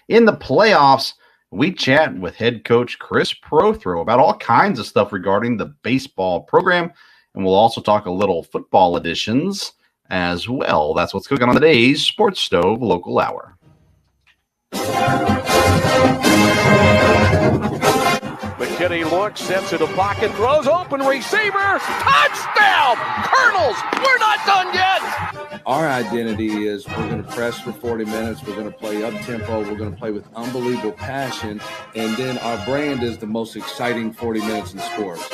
In the playoffs, we chat with head coach Chris Prothro about all kinds of stuff regarding the baseball program, and we'll also talk a little football editions as well. That's what's cooking on today's Sports Stove Local Hour. McKinney looks, sets it a pocket, throws, open receiver, touchdown! Colonels, we're not done yet! Our identity is we're going to press for 40 minutes, we're going to play up-tempo, we're going to play with unbelievable passion, and then our brand is the most exciting 40 minutes in sports.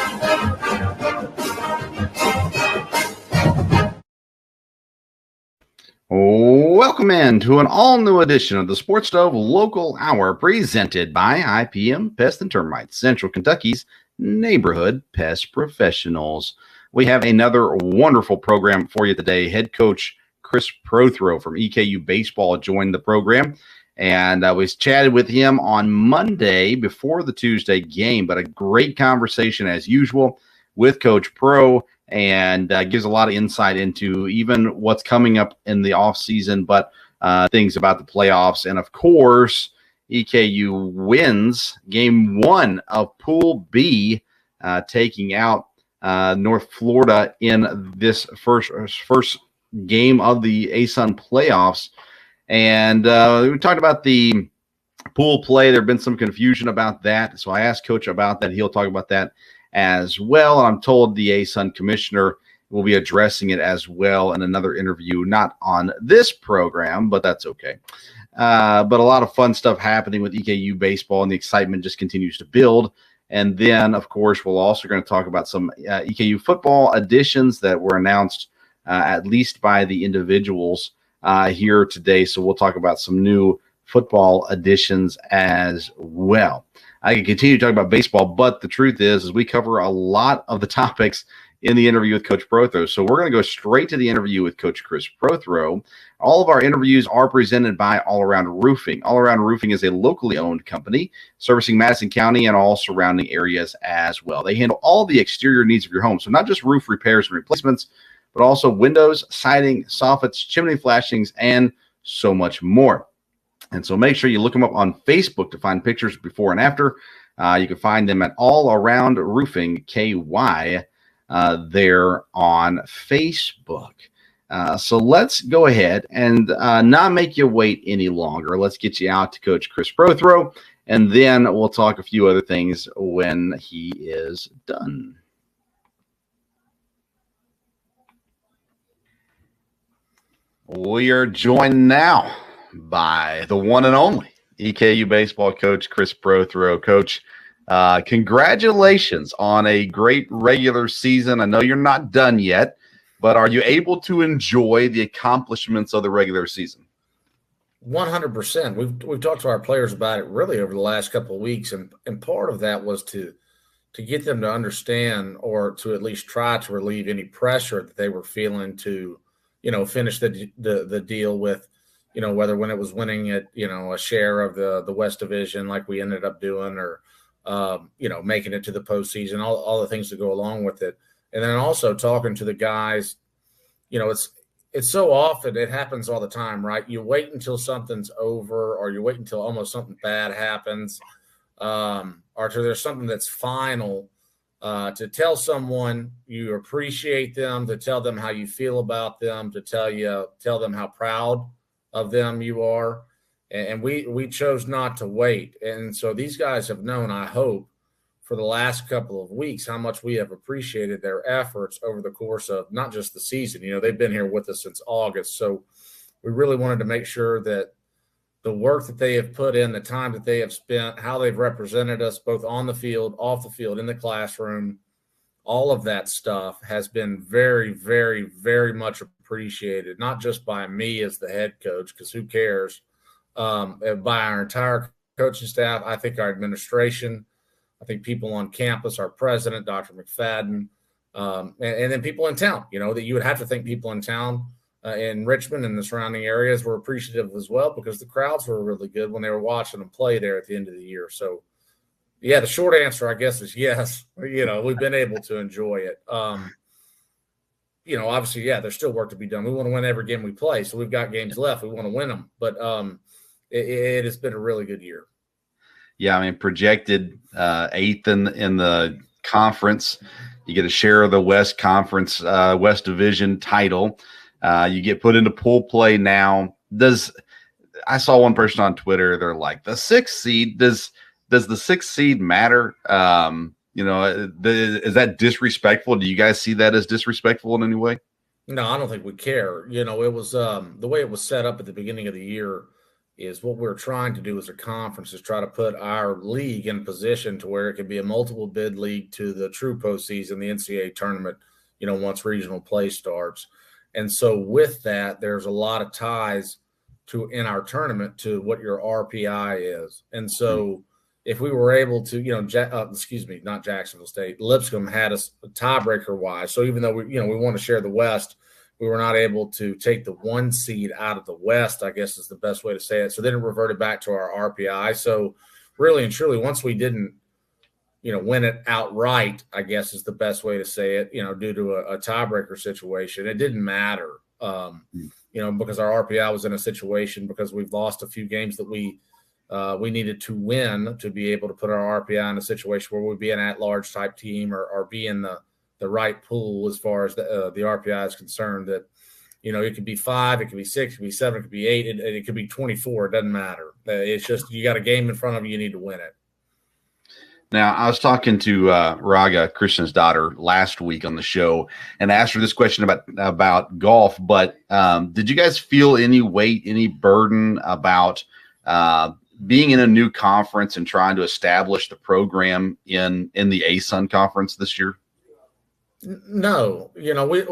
Welcome in to an all-new edition of the Sports Stove Local Hour presented by IPM Pest and Termites, Central Kentucky's neighborhood pest professionals. We have another wonderful program for you today. Head coach Chris Prothro from EKU Baseball joined the program, and I was chatted with him on Monday before the Tuesday game, but a great conversation as usual with Coach Pro, and gives a lot of insight into even what's coming up in the offseason, but things about the playoffs. And, of course, EKU wins Game 1 of Pool B, taking out North Florida in this first game of the ASUN playoffs. And we talked about the pool play. There have been some confusion about that, so I asked Coach about that. He'll talk about that as well. And I'm told the ASUN commissioner will be addressing it as well in another interview, not on this program, but that's okay. But a lot of fun stuff happening with EKU baseball, and the excitement just continues to build. And then, of course, we're also going to talk about some EKU football additions that were announced at least by the individuals here today. So we'll talk about some new football additions as well. I can continue to talk about baseball, but the truth is we cover a lot of the topics in the interview with Coach Prothro. So we're going to go straight to the interview with Coach Chris Prothro. All of our interviews are presented by All Around Roofing. All Around Roofing is a locally owned company servicing Madison County and all surrounding areas as well. They handle all the exterior needs of your home. So not just roof repairs and replacements, but also windows, siding, soffits, chimney flashings, and so much more. And so make sure you look them up on Facebook to find pictures before and after. You can find them at All Around Roofing KY there on Facebook. So let's go ahead and not make you wait any longer. Let's get you out to Coach Chris Prothro, and then we'll talk a few other things when he is done. We are joined now by the one and only EKU baseball coach, Chris Prothro. Coach, congratulations on a great regular season. I know you're not done yet, but are you able to enjoy the accomplishments of the regular season? 100%. We've talked to our players about it really over the last couple of weeks, and part of that was to get them to understand, or to at least try to relieve any pressure that they were feeling to, finish the deal with, whether when it was winning at, a share of the West Division like we ended up doing, or, making it to the postseason, all the things that go along with it. And then also talking to the guys, it's so often, it happens all the time, right? You wait until something's over, or you wait until almost something bad happens, or till there's something that's final, to tell someone you appreciate them, to tell them how you feel about them, to tell them how proud of them you are. And we chose not to wait. And so these guys have known, I hope, for the last couple of weeks, how much we have appreciated their efforts over the course of not just the season. They've been here with us since August. So we really wanted to make sure that the work that they have put in, the time that they have spent, how they've represented us both on the field, off the field, in the classroom, all of that stuff has been very, very, very much appreciated, not just by me as the head coach, because who cares, by our entire coaching staff. I think our administration, I think people on campus, our president, Dr. McFadden, and then people in town, that you would have to think people in town in Richmond and the surrounding areas were appreciative as well, because the crowds were really good when they were watching them play there at the end of the year. So, yeah, the short answer, I guess, is yes. We've been able to enjoy it. Obviously, yeah, there's still work to be done. We want to win every game we play, so we've got games left. We want to win them. But it has been a really good year. Yeah, I mean, projected eighth in the conference. You get a share of the West Conference, West Division title. You get put into pool play now. I saw one person on Twitter, they're like, the sixth seed, does the sixth seed matter? Is that disrespectful? Do you guys see that as disrespectful in any way? No, I don't think we care. It was the way it was set up at the beginning of the year is what we're trying to do as a conference is try to put our league in position to where it could be a multiple bid league to the true postseason, the NCAA tournament, once regional play starts. And so with that, there's a lot of ties in our tournament to what your RPI is. And so if we were able to, not Jacksonville State, Lipscomb had us tiebreaker wise. So even though we want to share the West, we were not able to take the one seed out of the West, I guess is the best way to say it. So then it reverted back to our RPI. So really and truly, once we didn't, win it outright, I guess is the best way to say it, due to a tiebreaker situation, it didn't matter, because our RPI was in a situation because we've lost a few games that we needed to win to be able to put our RPI in a situation where we'd be an at-large type team or be in the right pool as far as the RPI is concerned. That it could be 5, it could be 6, it could be 7, it could be 8, and it could be 24. It doesn't matter. It's just you got a game in front of you, you need to win it. Now, I was talking to Raga, Christian's daughter, last week on the show and asked her this question about golf. But did you guys feel any weight, any burden about being in a new conference and trying to establish the program in the ASUN conference this year? No, we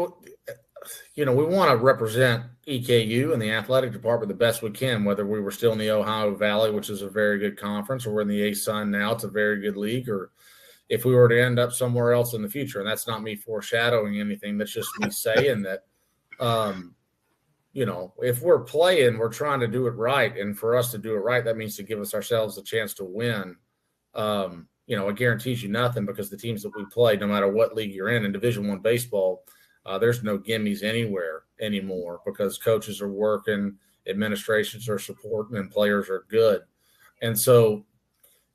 want to represent EKU and the athletic department the best we can, whether we were still in the Ohio Valley, which is a very good conference, or we're in the ASUN now, it's a very good league, or if we were to end up somewhere else in the future. And that's not me foreshadowing anything. That's just me saying that, if we're playing, we're trying to do it right. And for us to do it right, that means to give ourselves a chance to win. It guarantees you nothing because the teams that we play, no matter what league you're in Division I baseball, there's no gimmies anywhere anymore because coaches are working, administrations are supporting, and players are good. And so,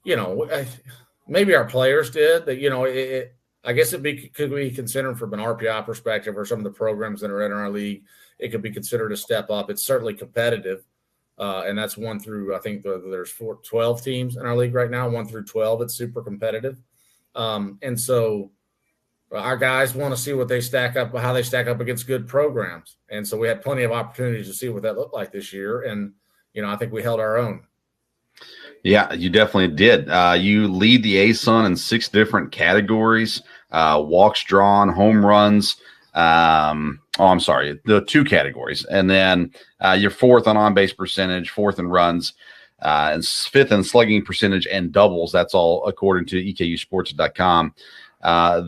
maybe our players did that. I guess could be considered from an RPI perspective or some of the programs that are in our league. It could be considered a step up. It's certainly competitive. And that's 1 through, I think there's 12 teams in our league right now, 1 through 12. It's super competitive. And so our guys want to see what they stack up, how they stack up against good programs. And so we had plenty of opportunities to see what that looked like this year. And, I think we held our own. Yeah, you definitely did. You lead the ASUN in 6 different categories, walks drawn, home runs. The 2 categories. And then you're 4th on on-base percentage, 4th in runs, and 5th in slugging percentage and doubles. That's all according to EKUsports.com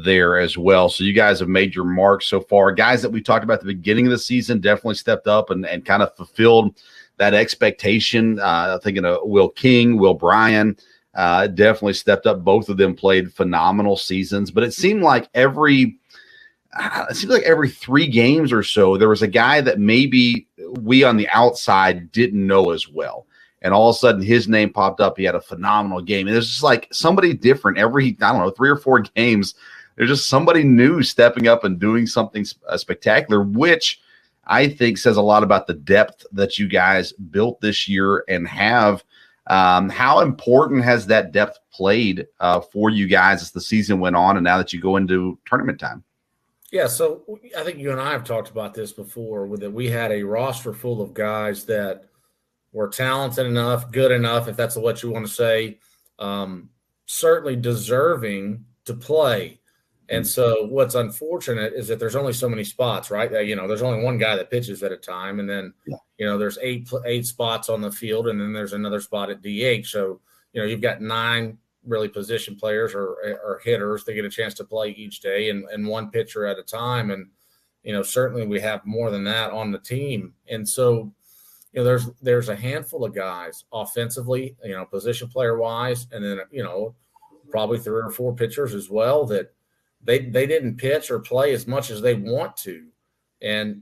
there as well. So you guys have made your mark so far. Guys that we talked about at the beginning of the season definitely stepped up and kind of fulfilled that expectation. Thinking of Will King, Will Bryan, definitely stepped up. Both of them played phenomenal seasons, but it seemed like every 3 games or so, there was a guy that maybe we on the outside didn't know as well. And all of a sudden his name popped up. He had a phenomenal game. And it's just like somebody different every, 3 or 4 games. There's just somebody new stepping up and doing something spectacular, which I think says a lot about the depth that you guys built this year and have. How important has that depth played for you guys as the season went on and now that you go into tournament time? Yeah, so I think you and I have talked about this before, that we had a roster full of guys that were talented enough, good enough, if that's what you want to say, certainly deserving to play. And so what's unfortunate is that there's only so many spots, right? There's only one guy that pitches at a time. And then, there's eight spots on the field, and then there's another spot at DH. So, you've got 9 really position players or hitters that get a chance to play each day and one pitcher at a time. And, certainly we have more than that on the team. And so, there's a handful of guys offensively, position player wise, and then, probably 3 or 4 pitchers as well that they didn't pitch or play as much as they want to. And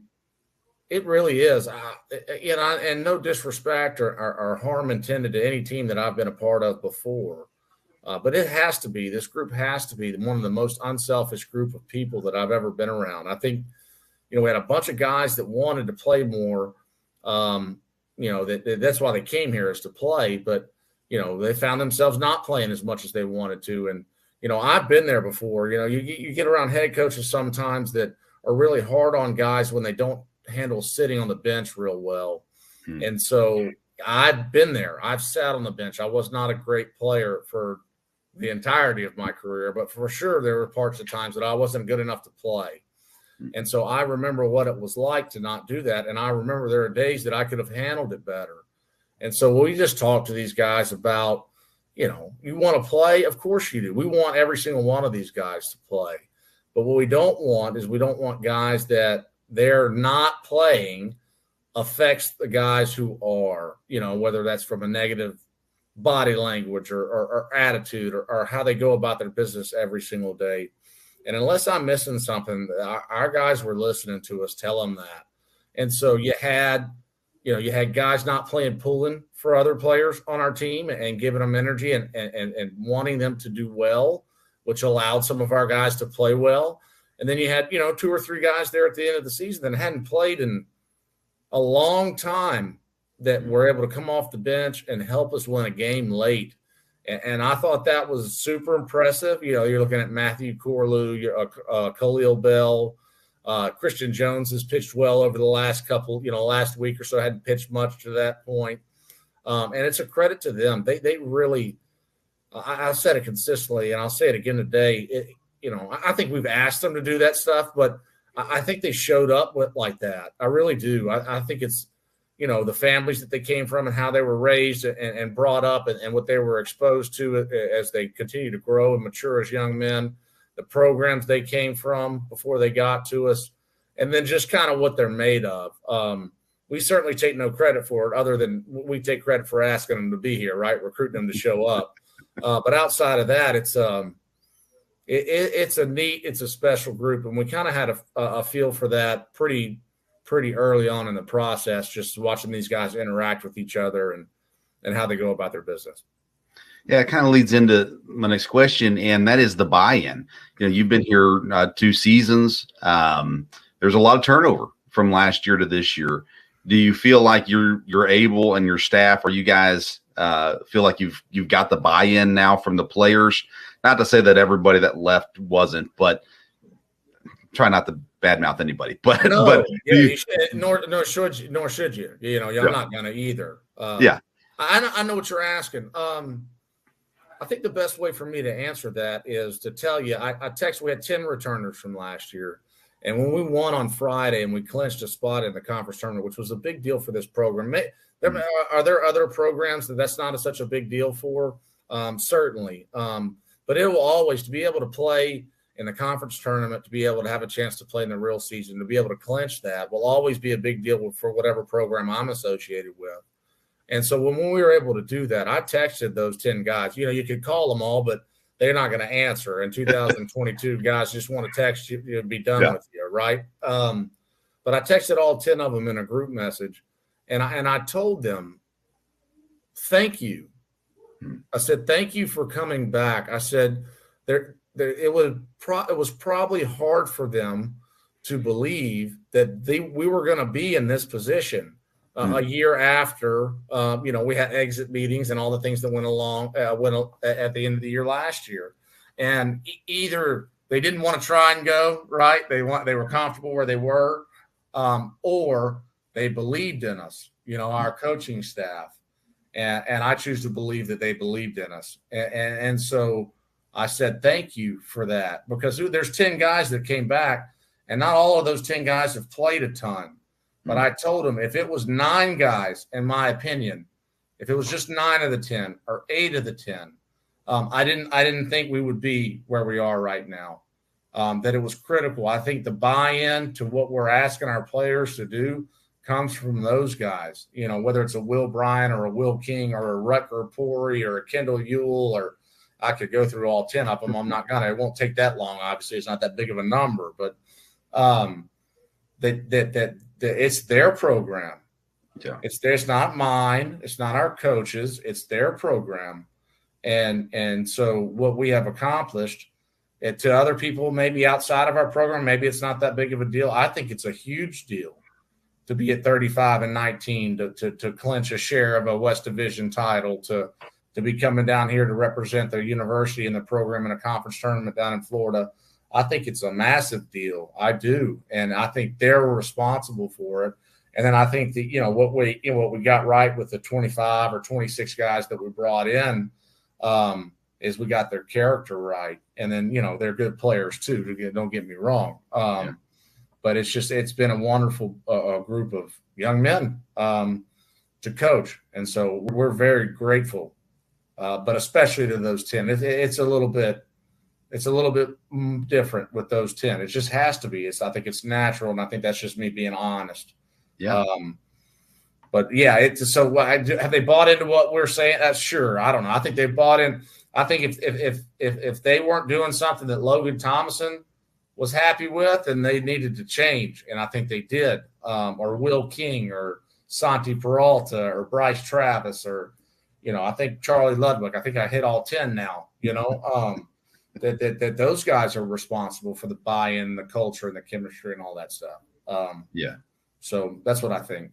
It really is. And no disrespect or harm intended to any team that I've been a part of before. But it has to be, this group has to be one of the most unselfish group of people that I've ever been around. I think, we had a bunch of guys that wanted to play more. That's why they came here, is to play. But, they found themselves not playing as much as they wanted to. And, I've been there before. You get around head coaches sometimes that are really hard on guys when they don't handle sitting on the bench real well. And so I've been there. I've sat on the bench. I was not a great player for the entirety of my career, but for sure there were parts of times that I wasn't good enough to play. And so I remember what it was like to not do that. And I remember there are days that I could have handled it better. And so we just talked to these guys about, you want to play? Of course you do. We want every single one of these guys to play. But what we don't want is, we don't want guys that they're not playing affects the guys who are, whether that's from a negative body language or attitude or how they go about their business every single day. And unless I'm missing something, our guys were listening to us tell them that. And so you had guys not playing pulling for other players on our team and giving them energy and wanting them to do well, which allowed some of our guys to play well. And then you had, 2 or 3 guys there at the end of the season that hadn't played in a long time that were able to come off the bench and help us win a game late. And I thought that was super impressive. You're looking at Matthew Corlew, Khalil Bell, Christian Jones has pitched well over the last last week or so, hadn't pitched much to that point. And it's a credit to them. They really, I've said it consistently, and I'll say it again today. I think we've asked them to do that stuff, but I think they showed up like that. I really do. I think it's, the families that they came from and how they were raised and brought up and what they were exposed to as they continue to grow and mature as young men, the programs they came from before they got to us, and then just kind of what they're made of. We certainly take no credit for it, other than we take credit for asking them to be here, right? Recruiting them to show up. But outside of that, it's a special group, and we kind of had a feel for that pretty early on in the process, just watching these guys interact with each other and how they go about their business. Yeah, it kind of leads into my next question, and that is the buy-in. You've been here 2 seasons. There's a lot of turnover from last year to this year. Do you feel like you're able, and your staff, or you guys feel like you've got the buy-in now from the players? Not to say that everybody that left wasn't, but try not to badmouth anybody. But no, but yeah, nor should you. You're not going to either. Yeah, I know what you're asking. I think the best way for me to answer that is to tell you, we had 10 returners from last year. And when we won on Friday and we clinched a spot in the conference tournament, which was a big deal for this program. Are there other programs that's not such a big deal for? Certainly. But it will always, to be able to play in the conference tournament, to be able to have a chance to play in the real season, to be able to clinch that will always be a big deal for whatever program I'm associated with. And so when we were able to do that, I texted those 10 guys. You could call them all, but they're not going to answer. In 2022, guys just want to text you and be done with you, right? But I texted all 10 of them in a group message, and I told them, thank you. I said, thank you for coming back. I said, it was probably hard for them to believe that we were going to be in this position a year after, we had exit meetings and all the things that went at the end of the year last year. And either they didn't want to try and go, right? They were comfortable where they were, or they believed in us, our coaching staff. And I choose to believe that they believed in us. And so I said, thank you for that, because there's 10 guys that came back, and not all of those 10 guys have played a ton. But I told them, if it was 9 guys, in my opinion, if it was just 9 of the 10 or 8 of the 10, I didn't think we would be where we are right now. That it was critical. I think the buy-in to what we're asking our players to do comes from those guys, whether it's a Will Bryan or a Will King or a Rutger Pori or a Kendall Ewell, or I could go through all 10 of them. I'm not going to. It won't take that long. Obviously, it's not that big of a number, but that it's their program. Yeah. It's not mine. It's not our coaches. It's their program. And so what we have accomplished to other people, maybe outside of our program, maybe it's not that big of a deal. I think it's a huge deal to be at 35-19, to clinch a share of a West Division title, to be coming down here to represent their university and the program in a conference tournament down in Florida. I think it's a massive deal. I do. And I think they're responsible for it. And then I think that, what we got right with the 25 or 26 guys that we brought in, is we got their character right. And then, they're good players too. Don't get me wrong. But it's been a wonderful group of young men to coach. And so we're very grateful, but especially to those 10. It's a little bit different with those 10. It just has to be. I think it's natural. And I think that's just me being honest. Yeah. But yeah, have they bought into what we're saying? That's sure. I don't know. I think they bought in. I think if they weren't doing something that Logan Thomason was happy with, and they needed to change, and I think they did, or Will King or Santi Peralta or Bryce Travis, or I think Charlie Ludwig. I think I hit all 10 now. That those guys are responsible for the buy-in, the culture, and the chemistry, and all that stuff. So that's what I think.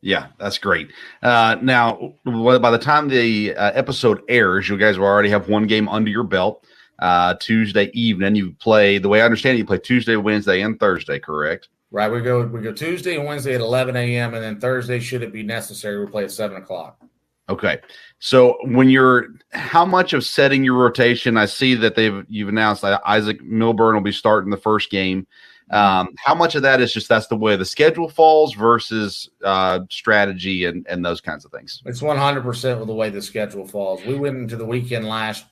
Yeah, that's great. Now, by the time the episode airs, you guys will already have one game under your belt. Tuesday evening, you play. The way I understand it, you play Tuesday, Wednesday, and Thursday. Correct? Right. We go Tuesday and Wednesday at 11 a.m. and then Thursday, should it be necessary, we play at 7 o'clock. Okay. So how much of setting your rotation? I see that you've announced that Isaac Milburn will be starting the first game. How much of that is just that's the way the schedule falls versus strategy and those kinds of things? It's 100% with the way the schedule falls. We went into the weekend last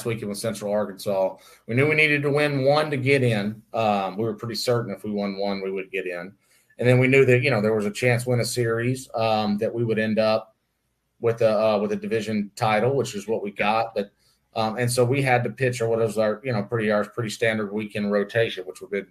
weekend with Central Arkansas. We knew we needed to win one to get in. We were pretty certain if we won one, we would get in. And then we knew that there was a chance to win a series, that we would end up with a division title, which is what we got. But and so we had to pitch what was our pretty standard weekend rotation, which would be.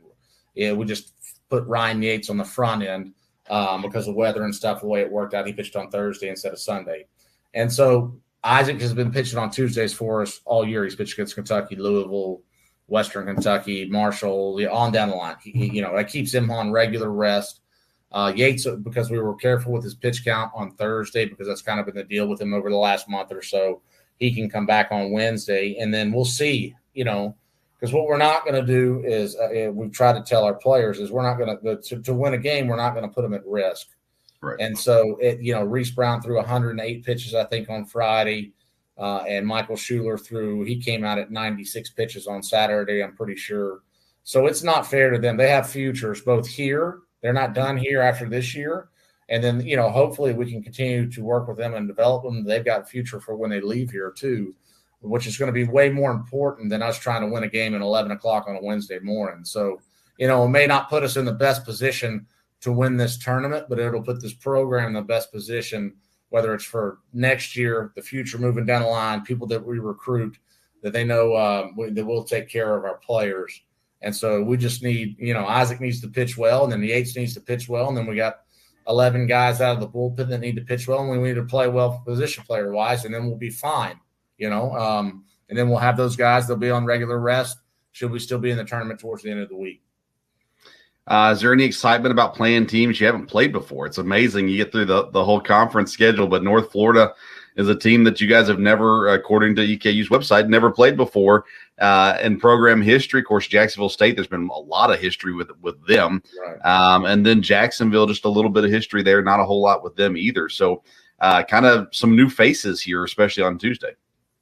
Yeah, we just put Ryan Yates on the front end because of weather and stuff, the way it worked out. He pitched on Thursday instead of Sunday. And so Isaac has been pitching on Tuesdays for us all year. He's pitched against Kentucky, Louisville, Western Kentucky, Marshall, on down the line. That keeps him on regular rest. Yates, because we were careful with his pitch count on Thursday, because that's kind of been the deal with him over the last month or so, he can come back on Wednesday. And then we'll see, because what we're not going to do is we try to tell our players is we're not going to win a game. We're not going to put them at risk. Right. And so Reese Brown threw 108 pitches, I think, on Friday, and Michael Schuler he came out at 96 pitches on Saturday, I'm pretty sure. So it's not fair to them. They have futures both here. They're not done here after this year. And then, hopefully we can continue to work with them and develop them. They've got a future for when they leave here too, which is going to be way more important than us trying to win a game at 11 o'clock on a Wednesday morning. So, it may not put us in the best position to win this tournament, but it'll put this program in the best position, whether it's for next year, the future moving down the line, people that we recruit, that they know that we'll take care of our players. And so we just need, Isaac needs to pitch well, and then the Yates needs to pitch well, and then we got 11 guys out of the bullpen that need to pitch well, and we need to play well position player-wise, and then we'll be fine. And then we'll have those guys. They'll be on regular rest. Should we still be in the tournament towards the end of the week? Is there any excitement about playing teams you haven't played before? It's amazing you get through the whole conference schedule, but North Florida is a team that you guys have never, according to EKU's website, never played before in program history. Of course, Jacksonville State, there's been a lot of history with them. Right. And then Jacksonville, just a little bit of history there, not a whole lot with them either. So kind of some new faces here, especially on Tuesday.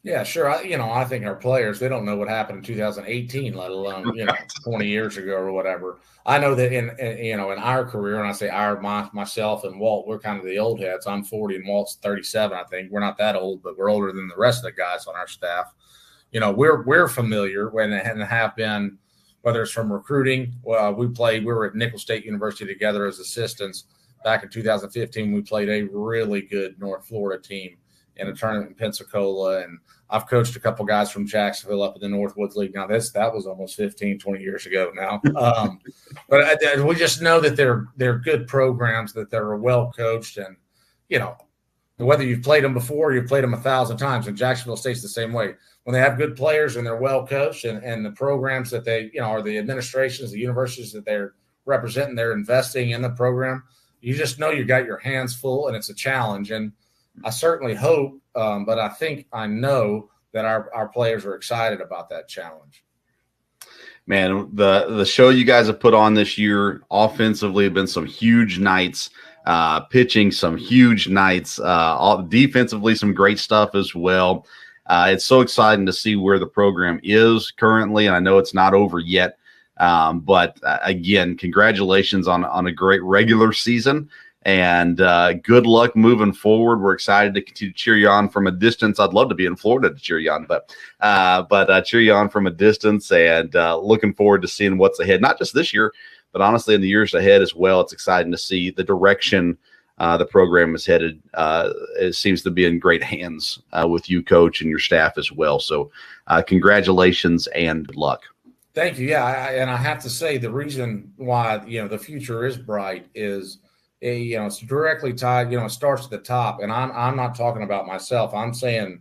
Yeah, sure. I think our players, they don't know what happened in 2018, let alone, 20 years ago or whatever. I know that in our career, and I say myself and Walt, we're kind of the old heads. I'm 40 and Walt's 37, I think. We're not that old, but we're older than the rest of the guys on our staff. We're familiar and have been, whether it's from recruiting. We were at Nicholls State University together as assistants. Back in 2015, we played a really good North Florida team. in a tournament in Pensacola. And I've coached a couple guys from Jacksonville up in the Northwoods League. Now that was almost 15, 20 years ago now. But we just know that they're good programs, that they're well coached, and whether you've played them before, you've played them 1,000 times. And Jacksonville State's the same way. When they have good players and they're well coached, and the programs that they or the administrations, the universities that they're representing, they're investing in the program, you just know you got your hands full, and it's a challenge. And I certainly hope, but I know that our players are excited about that challenge. Man, the show you guys have put on this year offensively have been some huge nights, pitching some huge nights, defensively some great stuff as well. It's so exciting to see where the program is currently, and I know it's not over yet. But again, congratulations on a great regular season, and good luck moving forward. We're excited to continue to cheer you on from a distance. I'd love to be in Florida to cheer you on, but cheer you on from a distance, and looking forward to seeing what's ahead, not just this year, but honestly in the years ahead as well. It's exciting to see the direction the program is headed. It seems to be in great hands with you, Coach, and your staff as well. So congratulations and good luck. Thank you. Yeah, and I have to say the reason why the future is bright is it's directly tied. It starts at the top, and I'm not talking about myself. I'm saying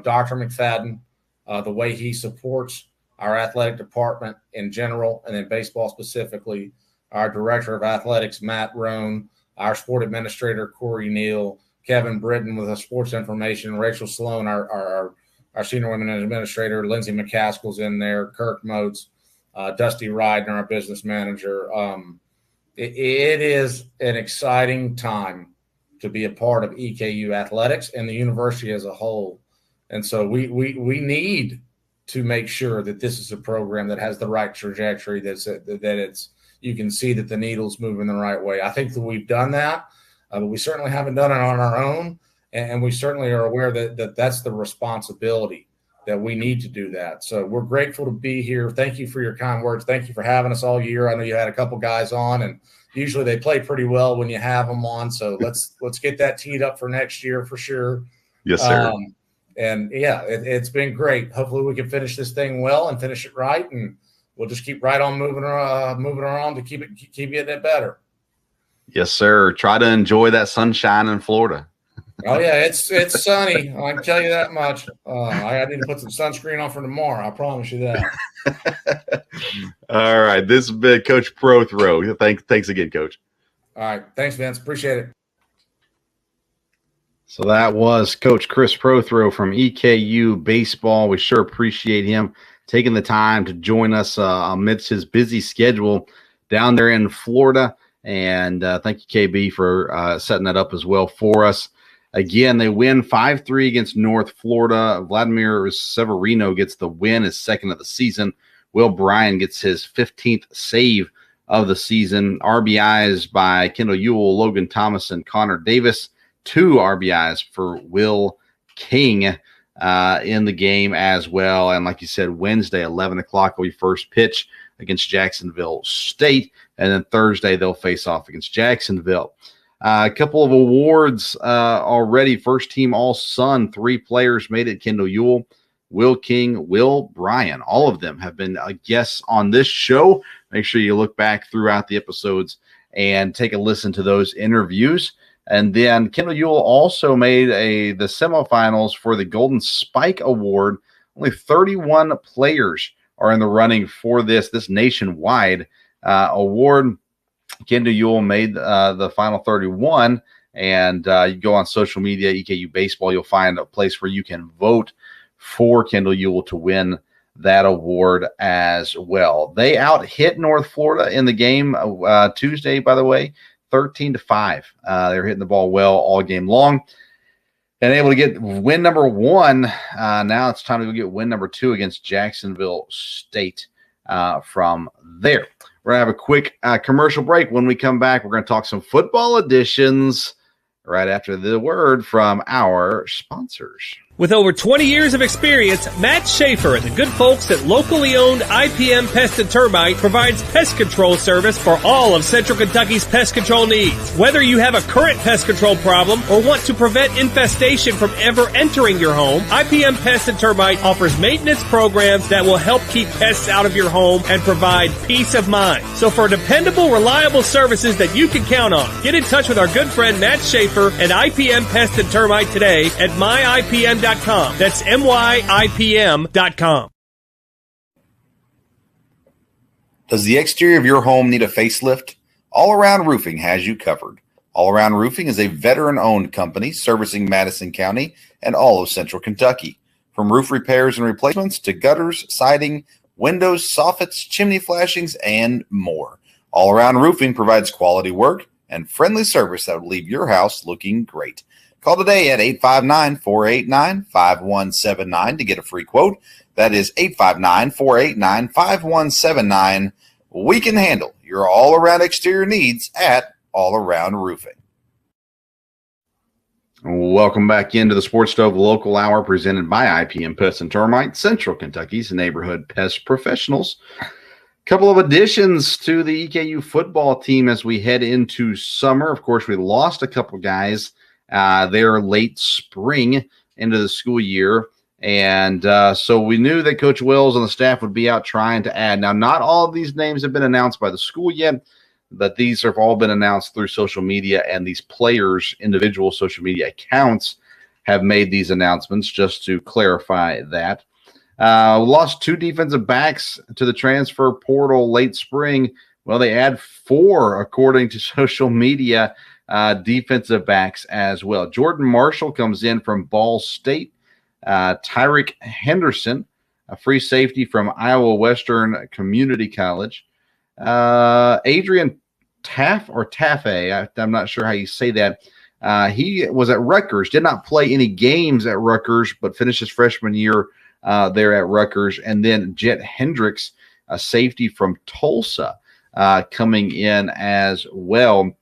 Dr. McFadden, the way he supports our athletic department in general, and then baseball specifically, our director of athletics Matt Roan, our sport administrator Corey Neal, Kevin Britton with sports information, Rachel Sloan, our senior women administrator, Lindsay McCaskill's in there, Kirk Motes, Dusty Ryden, our business manager. It is an exciting time to be a part of EKU athletics and the university as a whole. And so we need to make sure that this is a program that has the right trajectory, that you can see that the needle's moving the right way. I think that we've done that, but we certainly haven't done it on our own. And we certainly are aware that that's the responsibility, that we need to do that. So we're grateful to be here. Thank you for your kind words. Thank you for having us all year. I know you had a couple guys on, and usually they play pretty well when you have them on. So let's get that teed up for next year for sure. Yes, sir. And yeah, it's been great. Hopefully we can finish this thing well and finish it right, and we'll just keep right on moving around to keep getting it better. Yes, sir. Try to enjoy that sunshine in Florida. Oh yeah, it's sunny. I can tell you that much. I need to put some sunscreen on for tomorrow. I promise you that. All right, this has been Coach Prothrow. Thanks again, Coach. All right, thanks, Vince. Appreciate it. So that was Coach Chris Prothrow from EKU Baseball. We sure appreciate him taking the time to join us amidst his busy schedule down there in Florida. And thank you, KB, for setting that up as well for us. Again, they win 5-3 against North Florida. Vladimir Severino gets the win, his second of the season. Will Bryan gets his 15th save of the season. RBIs by Kendall Ewell, Logan Thomas, and Connor Davis. 2 RBIs for Will King in the game as well. And like you said, Wednesday, 11 o'clock, will be first pitch against Jacksonville State. And then Thursday, they'll face off against Jacksonville. A couple of awards already. First team All-Sun, 3 players made it. Kendall Ewell, Will King, Will Bryan. All of them have been guests on this show. Make sure you look back throughout the episodes and take a listen to those interviews. And then Kendall Ewell also made the semifinals for the Golden Spike Award. Only 31 players are in the running for this nationwide award. Kendall Ewell made the final 31, and you go on social media, EKU Baseball, you'll find a place where you can vote for Kendall Ewell to win that award as well. They out-hit North Florida in the game Tuesday, by the way, 13-5. They were hitting the ball well all game long. And able to get win number 1. Now it's time to go get win number 2 against Jacksonville State from there. We're going to have a quick commercial break. When we come back, we're going to talk some football editions right after the word from our sponsors. With over 20 years of experience, Matt Schaefer and the good folks at locally owned IPM Pest and Termite provides pest control service for all of Central Kentucky's pest control needs. Whether you have a current pest control problem or want to prevent infestation from ever entering your home, IPM Pest and Termite offers maintenance programs that will help keep pests out of your home and provide peace of mind. So for dependable, reliable services that you can count on, get in touch with our good friend Matt Schaefer and IPM Pest and Termite today at myipm.com. That's myipm.com. Does the exterior of your home need a facelift? All Around Roofing has you covered. All Around Roofing is a veteran-owned company servicing Madison County and all of Central Kentucky. From roof repairs and replacements to gutters, siding, windows, soffits, chimney flashings, and more. All Around Roofing provides quality work and friendly service that will leave your house looking great. Call today at 859-489-5179 to get a free quote. That is 859-489-5179. We can handle your all-around exterior needs at All Around Roofing. Welcome back into the Sports Stove Local Hour presented by IPM Pest and Termite, Central Kentucky's neighborhood pest professionals. Couple of additions to the EKU football team as we head into summer. Of course, we lost a couple guys there late spring into the school year. And so we knew that Coach Wells and the staff would be out trying to add. Now, not all of these names have been announced by the school yet, but these have all been announced through social media, and these players' individual social media accounts have made these announcements, just to clarify that. Lost 2 defensive backs to the transfer portal late spring. Well, they add 4, according to social media, defensive backs as well. Jordan Marshall comes in from Ball State. Tyrick Henderson, a free safety from Iowa Western Community College. Adrian Taffe, I'm not sure how you say that. He was at Rutgers, did not play any games at Rutgers, but finished his freshman year there at Rutgers. And then Jet Hendricks, a safety from Tulsa, coming in as well.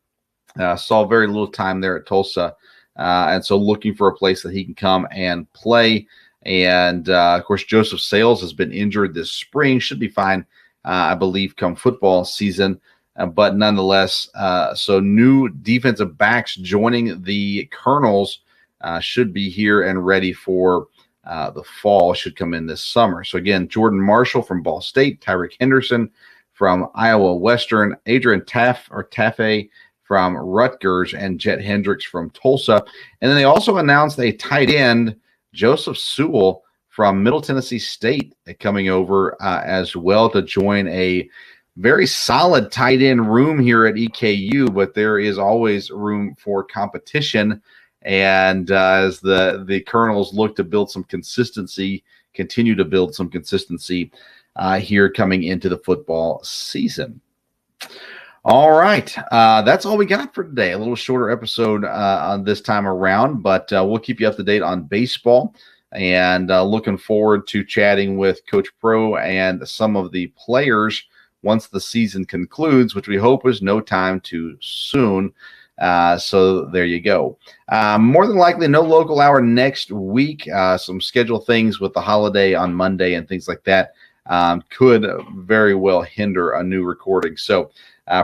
Saw very little time there at Tulsa, and so looking for a place that he can come and play. And, of course, Joseph Sales has been injured this spring. Should be fine, I believe, come football season. But nonetheless, so new defensive backs joining the Colonels should be here and ready for the fall, should come in this summer. So, again, Jordan Marshall from Ball State, Tyrick Henderson from Iowa Western, Adrian Taffe from Rutgers, and Jet Hendricks from Tulsa. And then they also announced a tight end, Joseph Sewell from Middle Tennessee State, coming over as well to join a very solid tight end room here at EKU, but there is always room for competition. And as the Colonels look to build some consistency, continue to build some consistency here coming into the football season. All right. That's all we got for today. A little shorter episode on this time around, but we'll keep you up to date on baseball, and looking forward to chatting with Coach Pro and some of the players once the season concludes, which we hope is no time too soon. So there you go. More than likely, no local hour next week. Some schedule things with the holiday on Monday and things like that could very well hinder a new recording. So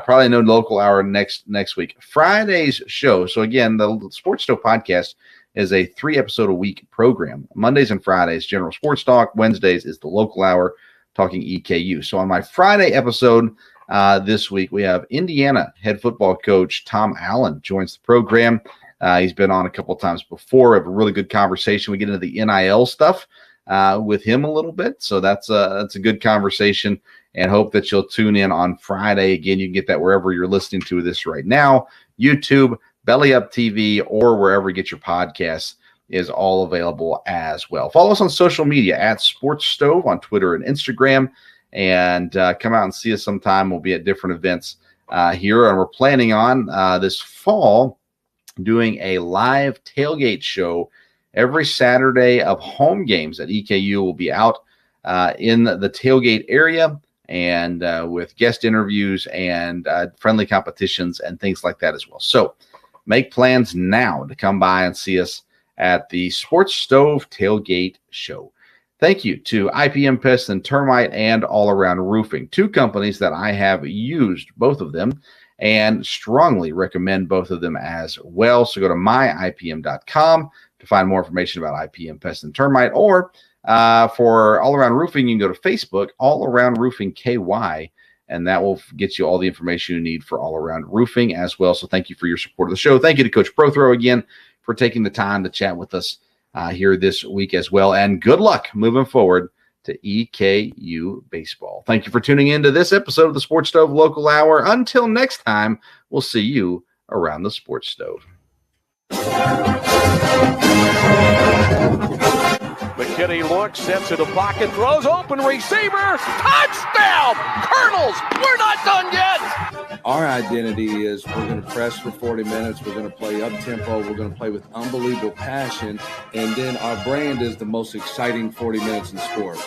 probably no local hour next week. Friday's show. So again, the Sports Stove podcast is a 3-episode a week program. Mondays and Fridays, general sports talk. Wednesdays is the local hour, talking EKU. So on my Friday episode this week, we have Indiana head football coach Tom Allen joins the program. He's been on a couple of times before. We have a really good conversation. We get into the NIL stuff with him a little bit. So that's a good conversation, and hope that you'll tune in on Friday. Again, you can get that wherever you're listening to this right now, YouTube, Belly Up TV, or wherever you get your podcasts is all available as well. Follow us on social media at Sports Stove on Twitter and Instagram, and come out and see us sometime. We'll be at different events here, and we're planning on this fall doing a live tailgate show every Saturday of home games at EKU. Will be out in the tailgate area, and with guest interviews and friendly competitions and things like that as well. So make plans now to come by and see us at the Sports Stove Tailgate Show. Thank you to IPM Pest and Termite and All Around Roofing, two companies that I have used, both of them, and strongly recommend both of them as well. So go to myipm.com to find more information about IPM Pest and Termite, or for All Around Roofing, you can go to Facebook, All Around Roofing KY, and that will get you all the information you need for All Around Roofing as well. So thank you for your support of the show. Thank you to Coach Prothrow again for taking the time to chat with us here this week as well. And good luck moving forward to EKU baseball. Thank you for tuning in to this episode of the Sports Stove Local Hour. Until next time, we'll see you around the Sports Stove. McKinney looks, sets to the pocket, throws, open receiver, touchdown! Colonels, we're not done yet! Our identity is we're going to press for 40 minutes. We're going to play up-tempo. We're going to play with unbelievable passion. And then our brand is the most exciting 40 minutes in sports.